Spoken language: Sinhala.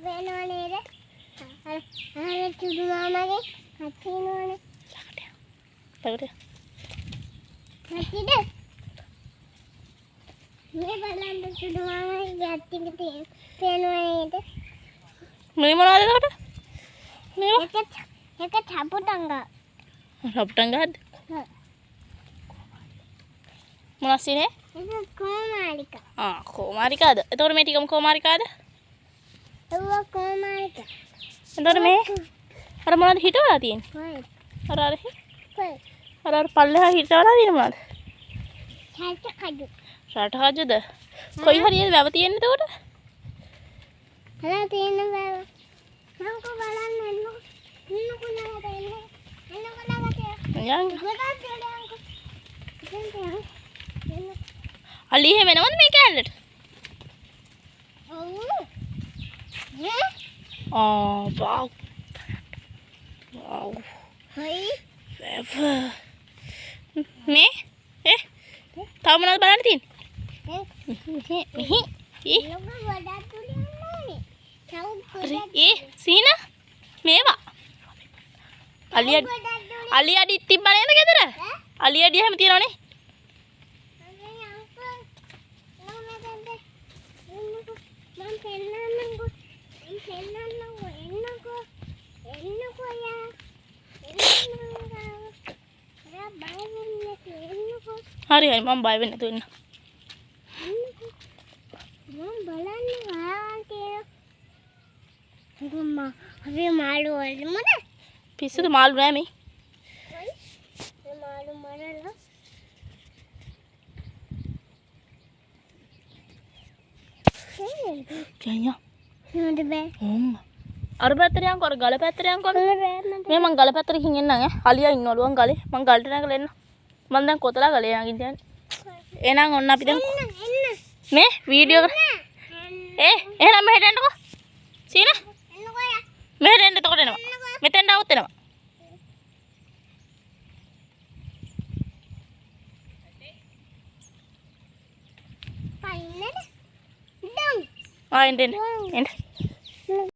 වෙනව නේද? අර චුඩු මාමගේ කච්චිනවනේ. ළඟට. කච්චිද? මේ බලන්න චුඩු මාමගේ ගැට්ටික පේනව නේද? මේ මොනවද එතකොට? මේවා එක ටපුටංගා. රප්ටංගාද? මොනවද සීනේ? ඒක කොමාරිකා. කොමාරිකාද? එතකොට මේ ටිකම කොමාරිකාද? ඒක කොමාරිකා. එතකොට මේ අර මොනවද හිටවලා තියෙන්නේ? කොයි? අර කොයි? අර පල්ලෙහා හිටවලා තියෙන මොනවද? කඩු. රටහජද? කොයි හරියද වැව තියෙන්නේ එතකොට? හලා තියෙන බෑ. මම කො බලන්න එන්නකො. එන්නකො ළඟට එන්න. එන්නකො ළඟට. යන්න. ගොඩක් දෙයක්. එන්න. අලි එහෙම එනවද මේ කැලේට? ඔව්. වව්. වව්. හොයි. වැව. මේ තව මොනවද බලන්න තියෙන්නේ? මෙහි. ලොකු ගොඩක් තුලින් ඕනේ. චව් සීනා මේවා. අලි අඩි තිබ්බ නේද ගෙදර? අලි අඩි එහෙම තියනවනේ. හරි හරි මම බය වෙන්නේ නැතුව ඉන්න. මම බලන්නේ වාන්තිය. ගම්මා අපි මාළු වලමුද? පිස්සුද මාළු නෑ මේ. කොයි? මාළු මරලා. කියන්න. නේද බෑ. අර පැත්තට යන්කො අර ගල පැත්තට යන්කො. මේ මං ගල පැත්තට ගිහින් එන්නම් ඈ. අලියා ඉන්නවලු මං ගලේ. මං ගලට නැගලා එන්න. මං දැන් කොතලා ගලේ යන් ඉන්නේ. එහෙනම් ඔන්න අපි දැන් මේ වීඩියෝ එහෙනම් මෙහෙට එන්නකෝ. සීනා එන්නකෝ යා. මෙහෙට එන්න එතකොට එනවා. මෙතෙන්ට આવුත් එනවා. පයින්නද? ඩම්. එන්න.